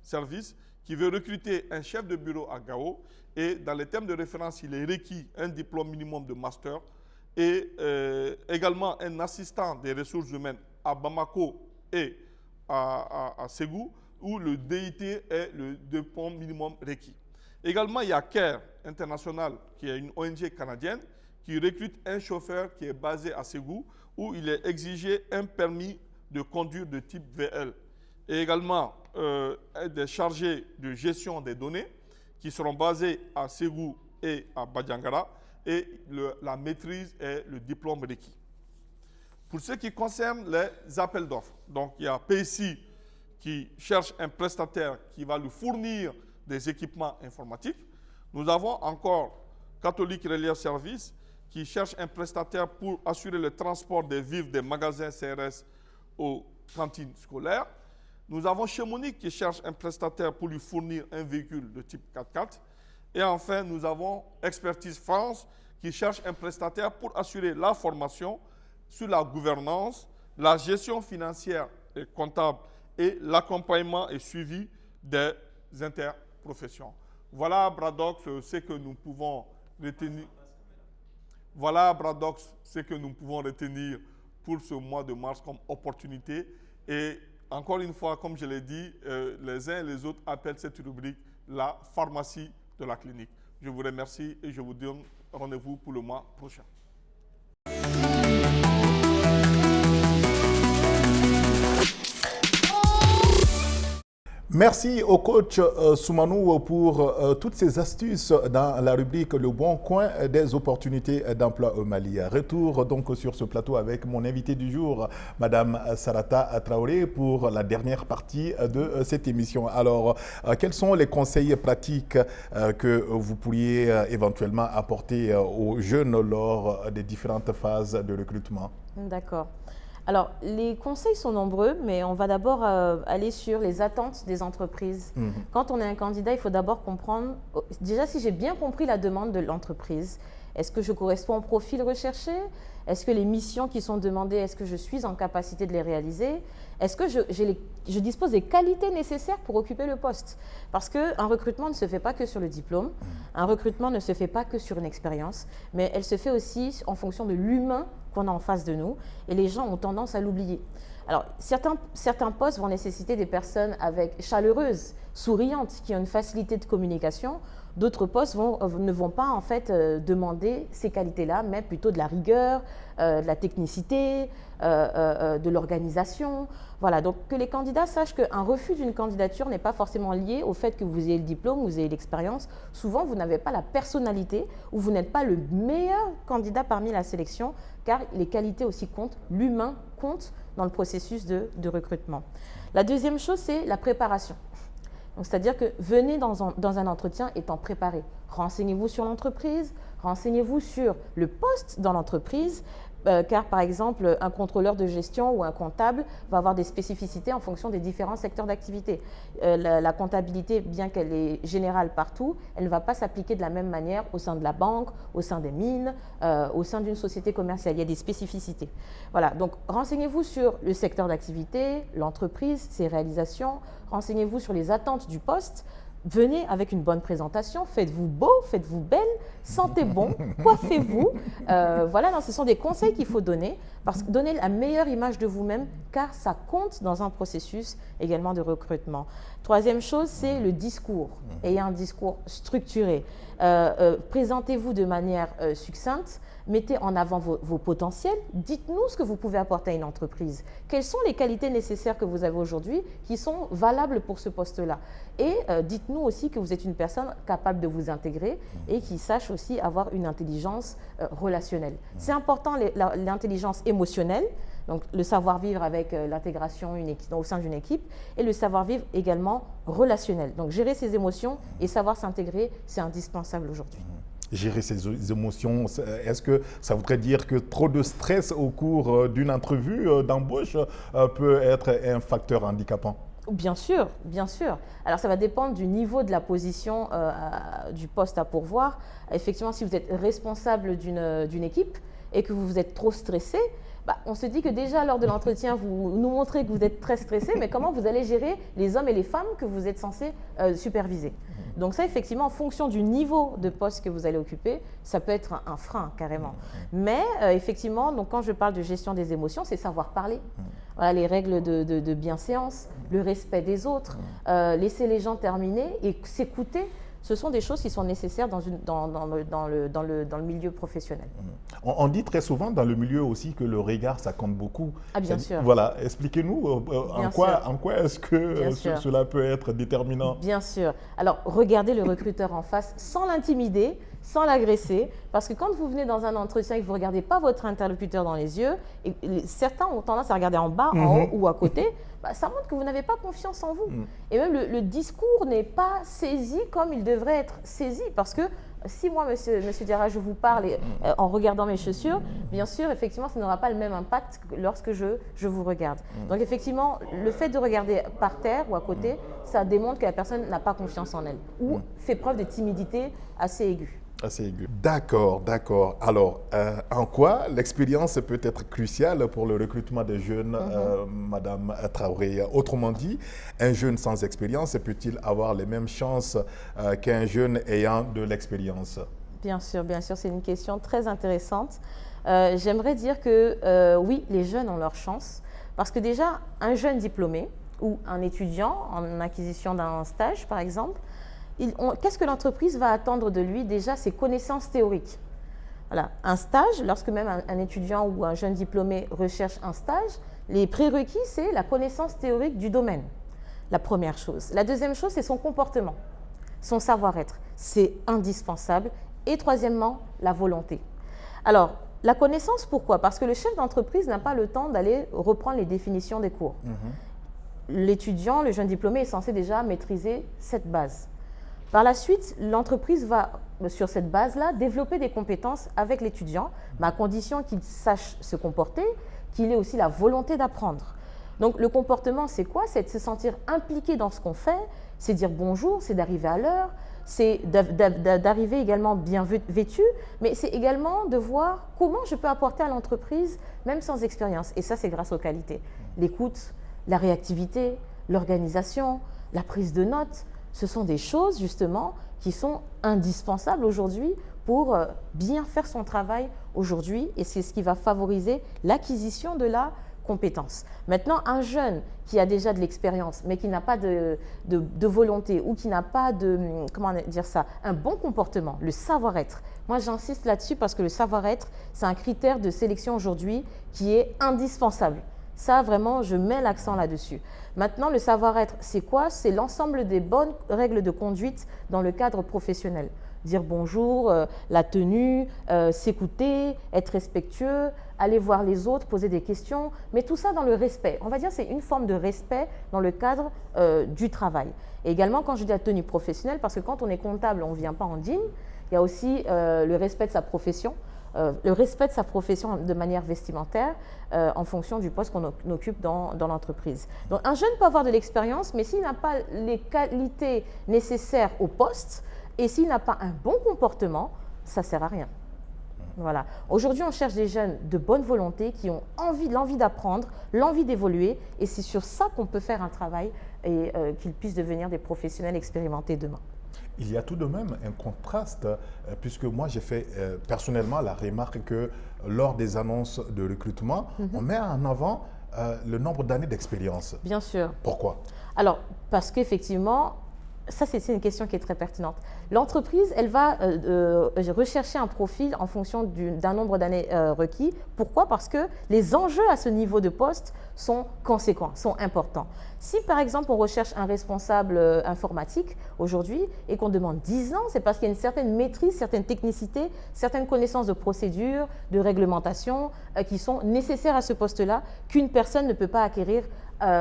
Service qui veut recruter un chef de bureau à Gao. Et dans les thèmes de référence, il est requis un diplôme minimum de master et également un assistant des ressources humaines à Bamako et à Ségou, où le DIT est le diplôme minimum requis. Également, il y a CARE International, qui est une ONG canadienne, qui recrute un chauffeur qui est basé à Ségou, où il est exigé un permis de conduire de type VL. Et également, des chargés de gestion des données, qui seront basés à Ségou et à Badjangara, et la maîtrise est le diplôme requis. Pour ce qui concerne les appels d'offres, donc il y a PSI qui cherche un prestataire qui va lui fournir des équipements informatiques. Nous avons encore Catholic Relief Service qui cherche un prestataire pour assurer le transport des vivres des magasins CRS aux cantines scolaires. Nous avons Chemonique qui cherche un prestataire pour lui fournir un véhicule de type 4x4. Et enfin, nous avons Expertise France qui cherche un prestataire pour assurer la formation sur la gouvernance, la gestion financière et comptable et l'accompagnement et suivi des interprofessions. Voilà, Bradox, ce que nous pouvons retenir. Voilà, Bradox, ce que nous pouvons retenir pour ce mois de mars comme opportunité. Et encore une fois, comme je l'ai dit, les uns et les autres appellent cette rubrique la pharmacie de la clinique. Je vous remercie et je vous donne rendez-vous pour le mois prochain. Merci au coach Soumanou pour toutes ces astuces dans la rubrique Le bon coin des opportunités d'emploi au Mali. Retour donc sur ce plateau avec mon invité du jour, Madame Sarata Traoré, pour la dernière partie de cette émission. Alors, quels sont les conseils pratiques que vous pourriez éventuellement apporter aux jeunes lors des différentes phases de recrutement? D'accord. Alors, les conseils sont nombreux, mais on va d'abord aller sur les attentes des entreprises. Quand on est un candidat, il faut d'abord comprendre, déjà si j'ai bien compris la demande de l'entreprise, est-ce que je corresponds au profil recherché? Est-ce que les missions qui sont demandées, est-ce que je suis en capacité de les réaliser? Est-ce que je dispose des qualités nécessaires pour occuper le poste? Parce qu'un recrutement ne se fait pas que sur le diplôme, un recrutement ne se fait pas que sur une expérience, mais elle se fait aussi en fonction de l'humain qu'on a en face de nous, et les gens ont tendance à l'oublier. Alors, certains postes vont nécessiter des personnes chaleureuses, souriantes, qui ont une facilité de communication. D'autres postes ne vont pas en fait demander ces qualités-là, mais plutôt de la rigueur, de la technicité, de l'organisation. Voilà, donc que les candidats sachent qu'un refus d'une candidature n'est pas forcément lié au fait que vous ayez le diplôme, vous ayez l'expérience. Souvent, vous n'avez pas la personnalité ou vous n'êtes pas le meilleur candidat parmi la sélection, car les qualités aussi comptent, l'humain compte dans le processus de recrutement. La deuxième chose, c'est la préparation. C'est-à-dire que venez dans un entretien étant préparé. Renseignez-vous sur l'entreprise, renseignez-vous sur le poste dans l'entreprise, car par exemple, un contrôleur de gestion ou un comptable va avoir des spécificités en fonction des différents secteurs d'activité. La comptabilité, bien qu'elle est générale partout, elle ne va pas s'appliquer de la même manière au sein de la banque, au sein des mines, au sein d'une société commerciale. Il y a des spécificités. Voilà, donc renseignez-vous sur le secteur d'activité, l'entreprise, ses réalisations, renseignez-vous sur les attentes du poste. Venez avec une bonne présentation, faites-vous beau, faites-vous belle, sentez bon, coiffez-vous. Voilà, donc ce sont des conseils qu'il faut donner, parce que donnez la meilleure image de vous-même, car ça compte dans un processus également de recrutement. Troisième chose, c'est le discours. Ayez un discours structuré. Présentez-vous de manière succincte. Mettez en avant vos potentiels, dites-nous ce que vous pouvez apporter à une entreprise. Quelles sont les qualités nécessaires que vous avez aujourd'hui qui sont valables pour ce poste-là? Et dites-nous aussi que vous êtes une personne capable de vous intégrer et qui sache aussi avoir une intelligence relationnelle. C'est important l'intelligence émotionnelle, donc le savoir-vivre avec l'intégration au sein d'une équipe, et le savoir-vivre également relationnel. Donc gérer ses émotions et savoir s'intégrer, c'est indispensable aujourd'hui. Gérer ses émotions, est-ce que ça voudrait dire que trop de stress au cours d'une entrevue d'embauche peut être un facteur handicapant? Bien sûr, bien sûr. Alors ça va dépendre du niveau de la position du poste à pourvoir. Effectivement, si vous êtes responsable d'une équipe et que vous êtes trop stressé, on se dit que déjà lors de l'entretien, vous nous montrez que vous êtes très stressé, mais comment vous allez gérer les hommes et les femmes que vous êtes censé superviser? Donc ça, effectivement, en fonction du niveau de poste que vous allez occuper, ça peut être un frein carrément. Mais effectivement, donc, quand je parle de gestion des émotions, c'est savoir parler. Voilà, les règles de bienséance, le respect des autres, laisser les gens terminer et s'écouter. Ce sont des choses qui sont nécessaires dans le milieu professionnel. On dit très souvent dans le milieu aussi que le regard, ça compte beaucoup. Ah, bien sûr. Voilà, expliquez-nous en quoi est-ce que cela peut être déterminant. Bien sûr. Alors, regardez le recruteur en face sans l'intimider, sans l'agresser, parce que quand vous venez dans un entretien et que vous ne regardez pas votre interlocuteur dans les yeux, et certains ont tendance à regarder en bas, en haut ou à côté, ça montre que vous n'avez pas confiance en vous. Et même le discours n'est pas saisi comme il devrait être saisi, parce que si moi, monsieur Diarra, je vous parle en regardant mes chaussures, bien sûr, effectivement, ça n'aura pas le même impact que lorsque je vous regarde. Donc, effectivement, le fait de regarder par terre ou à côté, ça démontre que la personne n'a pas confiance en elle ou fait preuve de timidité assez aiguë. D'accord. Alors, en quoi l'expérience peut être cruciale pour le recrutement des jeunes, Madame Traoré? Autrement dit, un jeune sans expérience peut-il avoir les mêmes chances qu'un jeune ayant de l'expérience? Bien sûr, c'est une question très intéressante. J'aimerais dire que oui, les jeunes ont leur chance, parce que déjà, un jeune diplômé ou un étudiant en acquisition d'un stage, par exemple, qu'est-ce que l'entreprise va attendre de lui? Déjà, ses connaissances théoriques. Voilà. Un stage, lorsque même un étudiant ou un jeune diplômé recherche un stage, les prérequis, c'est la connaissance théorique du domaine. la première chose. La deuxième chose, c'est son comportement, son savoir-être. C'est indispensable. Et troisièmement, la volonté. Alors, la connaissance, pourquoi? Parce que le chef d'entreprise n'a pas le temps d'aller reprendre les définitions des cours. L'étudiant, le jeune diplômé est censé déjà maîtriser cette base. Par la suite, l'entreprise va, sur cette base-là, développer des compétences avec l'étudiant, mais à condition qu'il sache se comporter, qu'il ait aussi la volonté d'apprendre. Donc le comportement, c'est quoi? C'est de se sentir impliqué dans ce qu'on fait, c'est dire bonjour, c'est d'arriver à l'heure, c'est d'arriver également bien vêtu, mais c'est également de voir comment je peux apporter à l'entreprise, même sans expérience. Et ça, c'est grâce aux qualités. L'écoute, la réactivité, l'organisation, la prise de notes, ce sont des choses justement qui sont indispensables aujourd'hui pour bien faire son travail aujourd'hui, et c'est ce qui va favoriser l'acquisition de la compétence. Maintenant, un jeune qui a déjà de l'expérience mais qui n'a pas de volonté ou qui n'a pas un bon comportement, le savoir-être. Moi, j'insiste là-dessus parce que le savoir-être, c'est un critère de sélection aujourd'hui qui est indispensable. Ça, vraiment, je mets l'accent là-dessus. Maintenant, le savoir-être, c'est quoi? C'est l'ensemble des bonnes règles de conduite dans le cadre professionnel. Dire bonjour, la tenue, s'écouter, être respectueux, aller voir les autres, poser des questions, mais tout ça dans le respect. On va dire que c'est une forme de respect dans le cadre du travail. Et également, quand je dis la tenue professionnelle, parce que quand on est comptable, on ne vient pas en jean, il y a aussi le respect de sa profession. Le respect de sa profession de manière vestimentaire en fonction du poste qu'on occupe dans l'entreprise. Donc un jeune peut avoir de l'expérience, mais s'il n'a pas les qualités nécessaires au poste et s'il n'a pas un bon comportement, ça ne sert à rien. Voilà. Aujourd'hui, on cherche des jeunes de bonne volonté qui ont l'envie d'apprendre, l'envie d'évoluer, et c'est sur ça qu'on peut faire un travail et qu'ils puissent devenir des professionnels expérimentés demain. Il y a tout de même un contraste, puisque moi j'ai fait personnellement la remarque que lors des annonces de recrutement, on met en avant le nombre d'années d'expérience. Bien sûr. Pourquoi? Alors, parce qu'effectivement, ça c'est une question qui est très pertinente. L'entreprise, elle va rechercher un profil en fonction d'un nombre d'années requis. Pourquoi? Parce que les enjeux à ce niveau de poste sont conséquents, sont importants. Si par exemple on recherche un responsable informatique aujourd'hui et qu'on demande 10 ans, c'est parce qu'il y a une certaine maîtrise, certaines technicités, certaines connaissances de procédures, de réglementation qui sont nécessaires à ce poste-là qu'une personne ne peut pas acquérir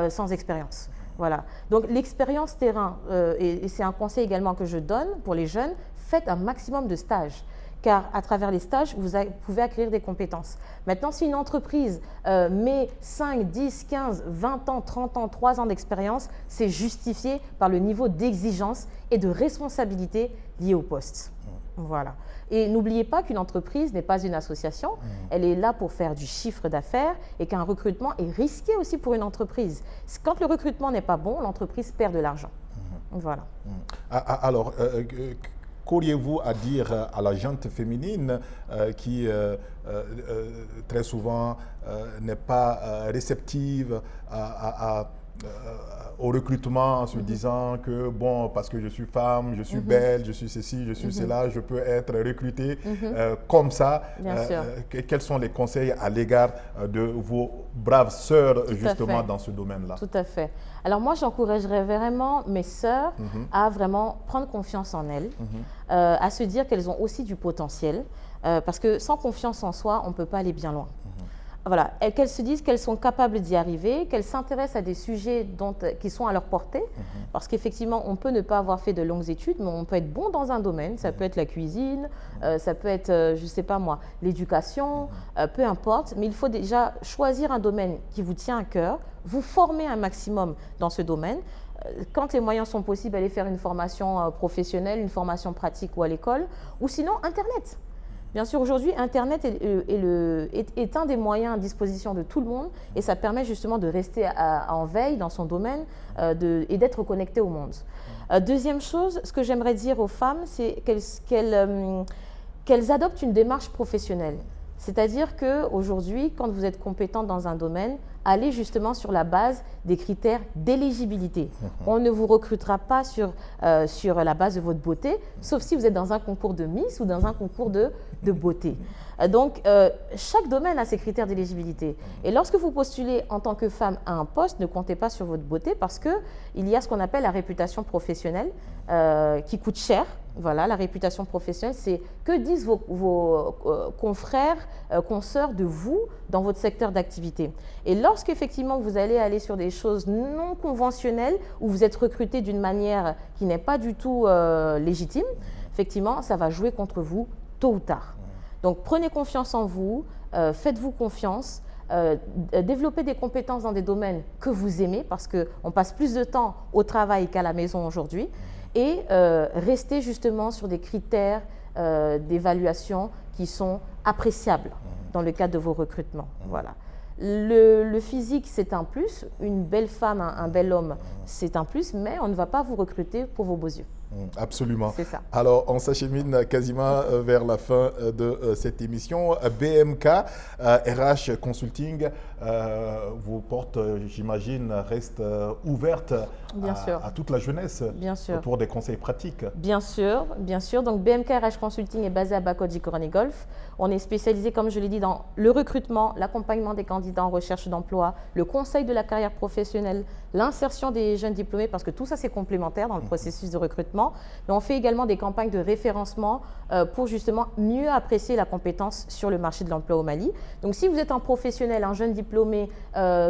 sans expérience. Voilà. Donc l'expérience terrain, et c'est un conseil également que je donne pour les jeunes, faites un maximum de stages. Car à travers les stages, vous pouvez acquérir des compétences. Maintenant, si une entreprise met 5, 10, 15, 20 ans, 30 ans, 3 ans d'expérience, c'est justifié par le niveau d'exigence et de responsabilité lié au poste. Voilà. Et n'oubliez pas qu'une entreprise n'est pas une association, elle est là pour faire du chiffre d'affaires et qu'un recrutement est risqué aussi pour une entreprise. Quand le recrutement n'est pas bon, l'entreprise perd de l'argent. Voilà. Alors, qu'auriez-vous à dire à la gente féminine qui très souvent n'est pas réceptive au recrutement en se disant que bon, parce que je suis femme, je suis belle, je suis ceci, je suis cela, je peux être recrutée comme ça. Quels sont les conseils à l'égard de vos braves sœurs justement dans ce domaine-là? Tout à fait. Alors moi, j'encouragerais vraiment mes sœurs à vraiment prendre confiance en elles, à se dire qu'elles ont aussi du potentiel, parce que sans confiance en soi, on ne peut pas aller bien loin. Voilà, qu'elles se disent qu'elles sont capables d'y arriver, qu'elles s'intéressent à des sujets qui sont à leur portée, parce qu'effectivement, on peut ne pas avoir fait de longues études, mais on peut être bon dans un domaine, ça peut être la cuisine, ça peut être, je ne sais pas moi, l'éducation, peu importe, mais il faut déjà choisir un domaine qui vous tient à cœur, vous former un maximum dans ce domaine. Quand les moyens sont possibles, aller faire une formation professionnelle, une formation pratique ou à l'école, ou sinon Internet. Bien sûr, aujourd'hui, Internet est un des moyens à disposition de tout le monde et ça permet justement de rester en veille dans son domaine et d'être connecté au monde. Deuxième chose, ce que j'aimerais dire aux femmes, c'est qu'elles adoptent une démarche professionnelle. C'est-à-dire qu'aujourd'hui, quand vous êtes compétente dans un domaine, aller justement sur la base des critères d'éligibilité. On ne vous recrutera pas sur la base de votre beauté, sauf si vous êtes dans un concours de Miss ou dans un concours de beauté. Donc, chaque domaine a ses critères d'éligibilité. Et lorsque vous postulez en tant que femme à un poste, ne comptez pas sur votre beauté parce qu'il y a ce qu'on appelle la réputation professionnelle qui coûte cher. Voilà, la réputation professionnelle, c'est que disent vos confrères, consoeurs de vous dans votre secteur d'activité. Et lorsqu'effectivement vous allez aller sur des choses non conventionnelles où vous êtes recruté d'une manière qui n'est pas du tout légitime, effectivement, ça va jouer contre vous tôt ou tard. Donc prenez confiance en vous, faites-vous confiance, développez des compétences dans des domaines que vous aimez parce qu'on passe plus de temps au travail qu'à la maison aujourd'hui. Et rester justement sur des critères d'évaluation qui sont appréciables dans le cadre de vos recrutements. Voilà. Le physique, c'est un plus. Une belle femme, un bel homme, c'est un plus, mais on ne va pas vous recruter pour vos beaux yeux. Absolument. C'est ça. Alors, on s'achemine quasiment vers la fin de cette émission. BMK, RH Consulting, vos portes, j'imagine, restent ouvertes à toute la jeunesse pour des conseils pratiques. Bien sûr, bien sûr. Donc, BMK RH Consulting est basé à Bakodji Coroni Golf. On est spécialisé, comme je l'ai dit, dans le recrutement, l'accompagnement des candidats en recherche d'emploi, le conseil de la carrière professionnelle, l'insertion des jeunes diplômés, parce que tout ça, c'est complémentaire dans le processus de recrutement. Mais on fait également des campagnes de référencement pour justement mieux apprécier la compétence sur le marché de l'emploi au Mali. Donc, si vous êtes un professionnel, un jeune diplômé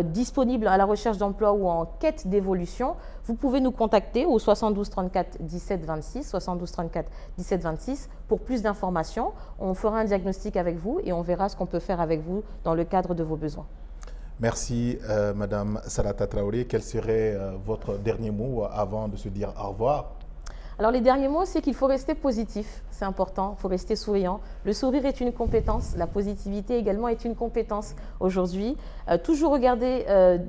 disponible à la recherche d'emploi ou en quête d'évolution, vous pouvez nous contacter au 72 34 17 26, 72 34 17 26 pour plus d'informations. On fera un diagnostic avec vous et on verra ce qu'on peut faire avec vous dans le cadre de vos besoins. Merci, Madame Sarata Traoré. Quel serait votre dernier mot avant de se dire au revoir? Alors, les derniers mots, c'est qu'il faut rester positif, c'est important, il faut rester souriant. Le sourire est une compétence, la positivité également est une compétence aujourd'hui. Toujours regarder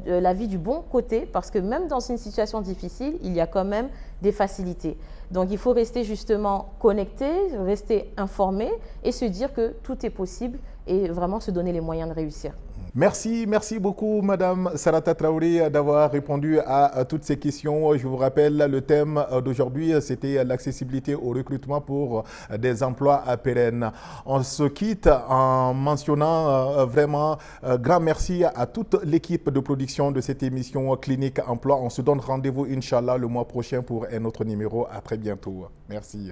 la vie du bon côté, parce que même dans une situation difficile, il y a quand même des facilités. Donc, il faut rester justement connecté, rester informé et se dire que tout est possible et vraiment se donner les moyens de réussir. Merci beaucoup Madame Sarata Traoré d'avoir répondu à toutes ces questions. Je vous rappelle, le thème d'aujourd'hui, c'était l'accessibilité au recrutement pour des emplois pérennes. On se quitte en mentionnant vraiment grand merci à toute l'équipe de production de cette émission Clinique Emploi. On se donne rendez-vous, Inch'Allah, le mois prochain pour un autre numéro. À très bientôt. Merci.